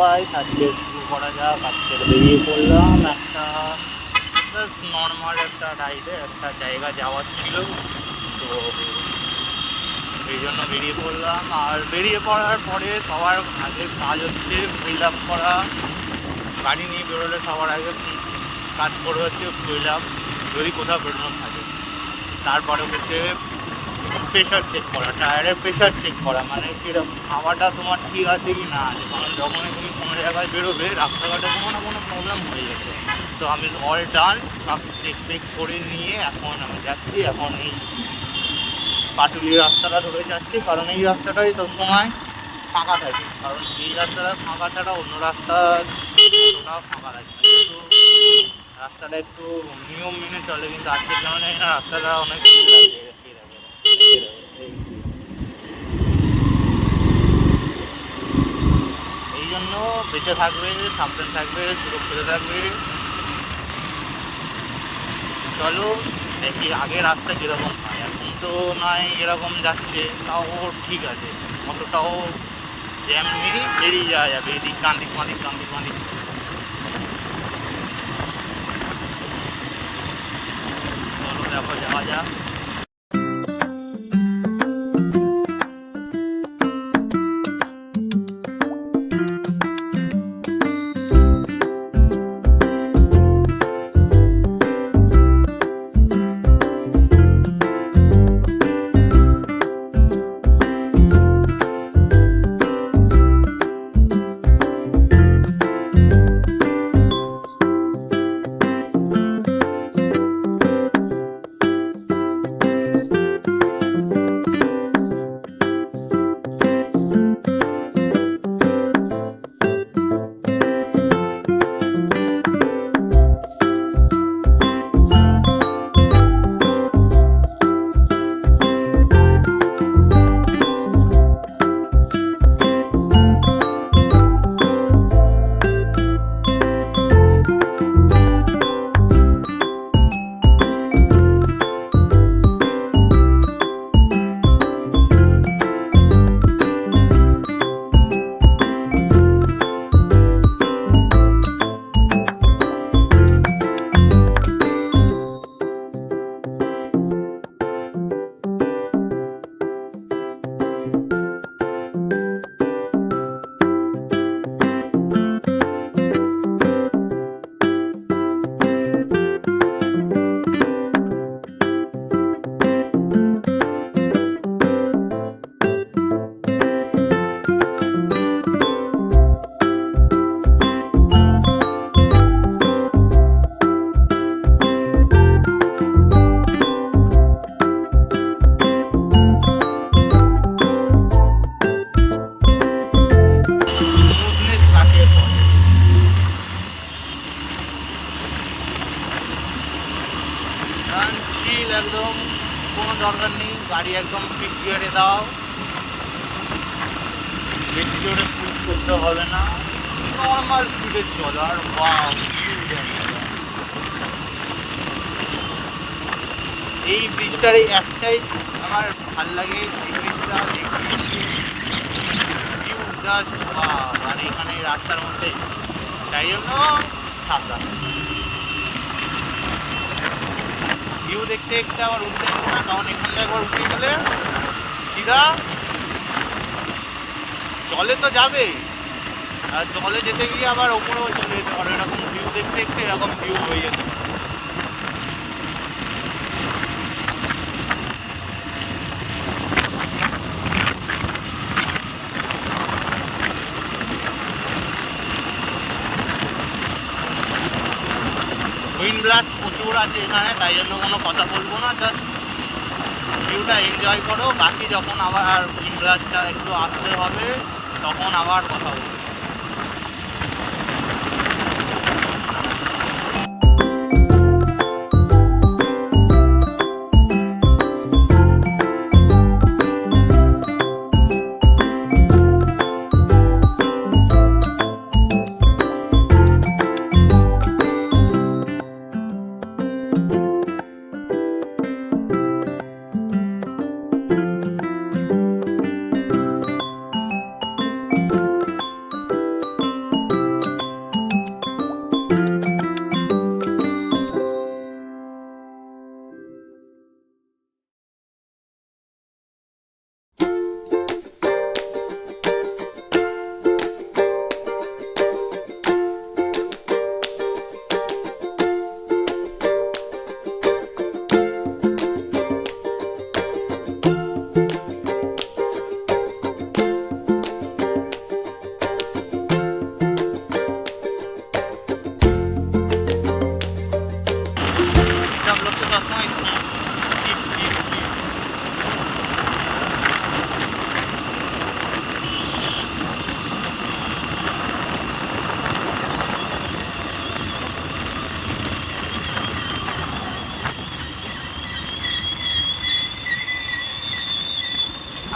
Guys, আজকে শুরু করা যাক। আজকে বেরিয়ে পড়লাম একটা জাস্ট নর্মাল একটা রাইডে, একটা জায়গা যাওয়ার ছিল, তো এই জন্য বেরিয়ে পড়লাম। আর বেরিয়ে পড়ার পরে সবার আগের কাজ হচ্ছে ফিল আপ করা। গাড়ি নিয়ে বেরোলে সবার আগে কাজ করে হচ্ছে ফিল আপ, যদি কোথাও বেরোনো থাকে। তারপরে হচ্ছে প্রেশার চেক করা, টায়ারের প্রেশার চেক করা, মানে কীরকম হাওয়াটা তোমার ঠিক আছে কি না আছে। কারণ যখনই তুমি কোনো জায়গায় বেরোবে রাস্তাঘাটে কোনো না কোনো প্রবলেম হয়ে যাবে। তো আমি অল ডান, সব চেক টেক করে নিয়ে এখন আমি যাচ্ছি। এখন এই পাটুলি রাস্তাটা ধরে যাচ্ছি, কারণ এই রাস্তাটাই সবসময় ফাঁকা থাকে। কারণ এই রাস্তাটা ফাঁকা ছাড়া অন্য রাস্তা অতটাও ফাঁকা থাকে না। কিন্তু রাস্তাটা একটু নিয়ম মেনে চলে, কিন্তু আজকের জন্য জানি না রাস্তাটা অনেক ভিড় লাগে। এই জন্য বেঁচে থাকবে, সাবধান থাকবে, সুরক্ষিত থাকবে। চলো দেখি আগে রাস্তা কীরকম হয়। এখন তো নয় এরকম যাচ্ছে, তাও ঠিক আছে, অতটাও জ্যাম নেই, বেরিয়ে যাওয়া যাবে। এদিক কান্দিক মাদিক কান্দিক মাদিক। চলো দেখো যাওয়া যাক। স্মুথনেস কাকে বলে? চিল একদম, কোনো দরকার নেই। গাড়ি একদম ফিট গিয়ারে দাও, বেশি জোরে পুশ করতে হবে না, নর্মাল স্পিডে চলো। আর ওয়াও, এই ব্রিজটার এই একটাই আমার ভাল লাগে, এই ব্রিজটা ভিউ জাস্ট ওয়াও। আর এখানে রাস্তার মধ্যে, তাই জন্য সাবধান। ভিউ দেখতে দেখতে আবার উঠতে যেতে না, কারণ এখানটা একবার উঠে গেলে সিধা জলে তো যাবে, আর জলে যেতে গিয়ে আবার ওপরেও চলে যেতে পারে। এরকম ভিউ দেখতে দেখতে এরকম ভিউ হয়ে যেতে পারে। উইন্ড ব্লাস্ট প্রচুর আছে এখানে, তাই জন্য কোনো কথা বলবো না, জাস্ট ভিউটা এনজয় করো। বাকি যখন আবার উইন্ড ব্লাস্টটা একটু আসতে হবে তখন আবার কথা বলবো।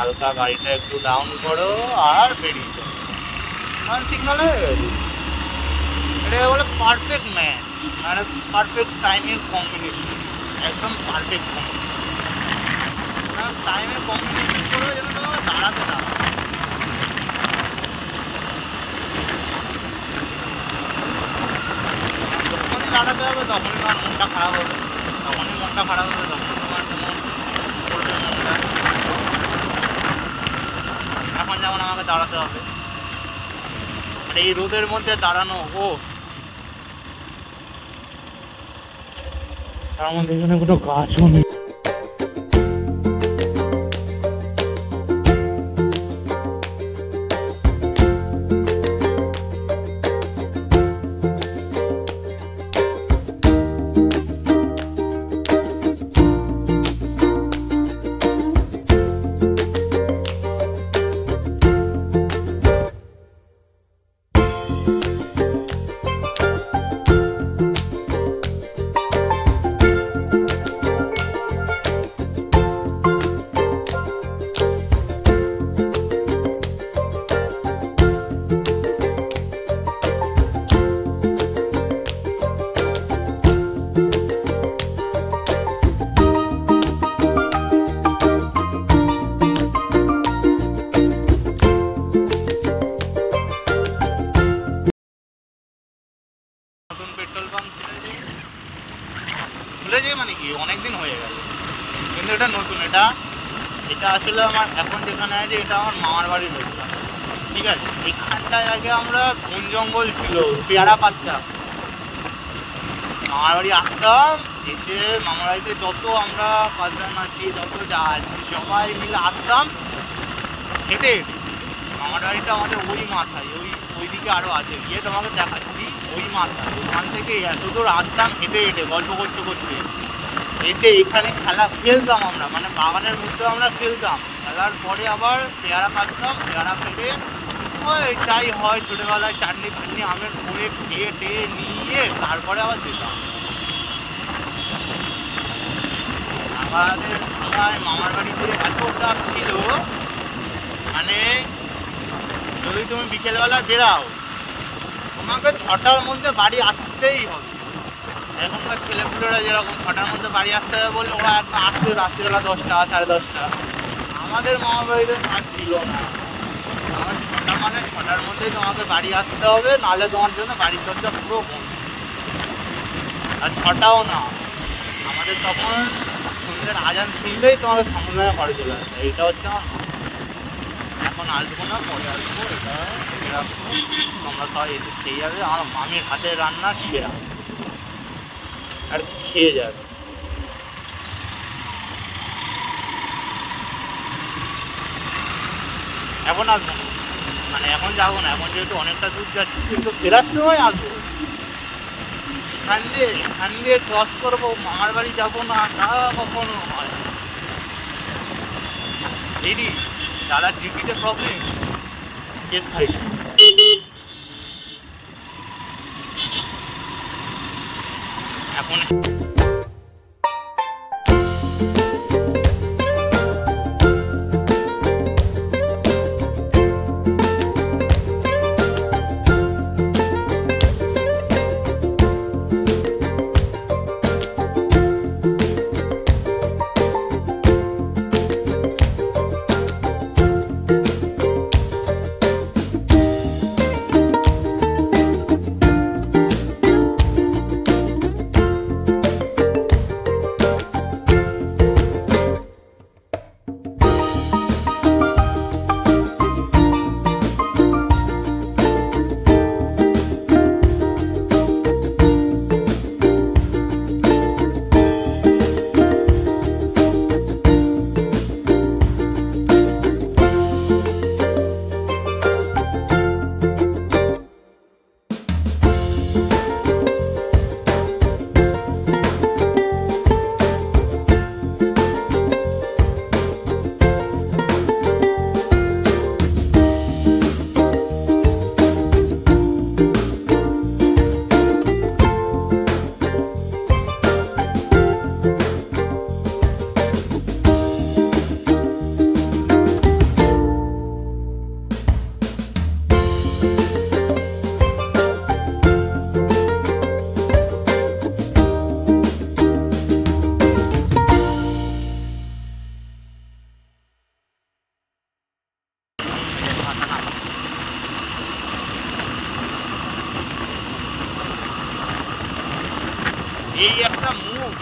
হালকা গাড়িটা একটু ডাউন করো আর বেরিয়ে চলো, সিগনাল হয়ে গেছে। এটা বলে পারফেক্ট ম্যাচ, মানে পারফেক্ট টাইমের কম্বিনেশন, একদম পারফেক্ট কম্বিনেশন। কারণ টাইমের কম্বিনেশন করে যেন তোমাকে দাঁড়াতে না হয়। যখনই দাঁড়াতে হবে তখনই তোমার মনটা খারাপ হবে, তখনই মনটা খারাপ হবে, তখনই তোমার কোনো করবে মনটা। এখন যেমন আমাকে দাঁড়াতে হবে, আর এই রোদের মধ্যে দাঁড়ানো, তার মধ্যে এখানে কোনো গাছও নেই। নতুন পেট্রোল পাম্প খুলেছে, মানে কি অনেকদিন হয়ে গেল, কিন্তু এটা নতুন। এটা আসলে আমার এখন যেখানে আছে এটা আমার মামার বাড়ি রয়েছে, ঠিক আছে। এইখানটায় আগে আমরা বন জঙ্গল ছিল, পেয়ারা পাচ্তাম, মামার বাড়ি আসতাম, এসে মামার বাড়িতে যত আমরা পাঁচজন আছি, যত যা আছি সবাই মিলে আসতাম হেঁটে হেঁটে। মামার বাড়িটা আমাদের ওই মাথায়, ওইদিকে আরও আছে, গিয়ে তোমাকে দেখাচ্ছি, ওই মাথায়। ওখান থেকে এত দূর আসতাম হেঁটে হেঁটে, গল্প করতে করতে। এসে এখানে খেলতাম আমরা, মানে বাগানের মধ্যে আমরা খেলতাম। খেলার পরে আবার পেয়ারা পাচ্তাম, পেয়ারা পেড়ে ওই যাই হয় ছোটোবেলায় চাটনি ফাটনি আমের করে খেয়ে টেয়ে নিয়ে তারপরে আবার যেতাম। আমাদের সময় মামার বাড়িতে এত চাপ ছিল, মানে যদি তুমি বিকেলবেলা বেরাও তোমাকে 6টার মধ্যে বাড়ি আসতেই হবে। এখনকার ছেলেপুলেরা যেরকম 6টার মধ্যে বাড়ি আসতে হবে বলে ওরা একদম আসতে রাত্রিবেলা 10টা 10:30। আমাদের মামার বাড়িতে তা ছিল না, আমার 6টা মানে 6টার মধ্যেই তোমাকে বাড়ি আসতে হবে, নাহলে তোমার জন্য বাড়ির দরজা পুরো বন্ধ। আর 6টাও না, আমাদের তখন সন্ধ্যের আজান শুনলেই তোমাকে সামনে ঘরে চলে আসবে। এইটা হচ্ছে আমার। এখন আসবো না, পরে আসবো, এটা দেখে রাখবো, তোমরা সবাই এসে খেয়ে যাবে। আমার মামির হাতের রান্না সেরা, আর খেয়ে যাবে। এখন আসবো না, মানে এখন যাবো না, এখন যেহেতু অনেকটা দূর যাচ্ছি, কিন্তু ফেরার সময় আসবো। এখান দিয়ে ক্রস করবো, মামার বাড়ি যাবো না, তা কখনো হয়। দিদি দাদার জিপিতে প্রবলেম, কেস খাইছে এখন।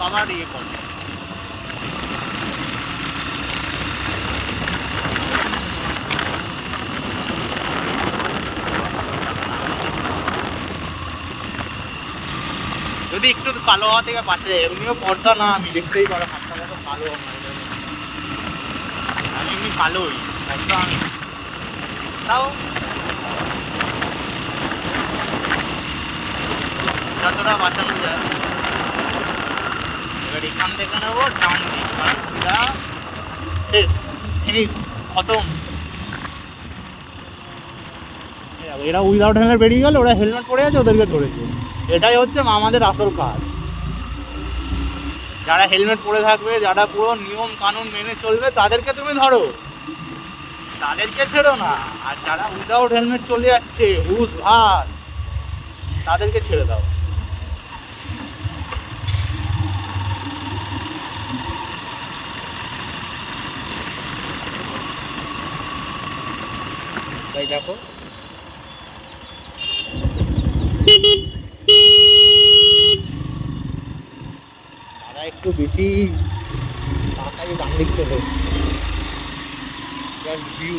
আবার ইয়ে করে। যদি একটু কালো হওয়া থেকে বাঁচে, এমনিও ফর্সা না আমি, দেখতেই পারো হাতটা কত কালো আমার। আমি এমনি কালোই একদম, তাও যতটা বাঁচানো যায়। এবার এখান থেকে নেবো ডান দিক, কারণ সিধা শেষ, ফিনিশ, খতম। এরা উইদাউট হেলমেট বেরিয়ে গেল, ওরা হেলমেট পরে আছে, ওদেরকে ধরেছে। এটাই হচ্ছে আমাদের আসল কাজ। যারা হেলমেট পরে থাকবে, যারা পুরো নিয়ম কানুন মেনে চলবে, তাদেরকে তুমি ধরো, তাদেরকে ছেড়ো না। আর যারা উইদাউট হেলমেট চলে যাচ্ছে হুস ভাস, তাদেরকে ছেড়ে দাও। তাই দেখো, তারা একটু বেশি তাড়াতাড়ি ডান দিক চলে ভিউ।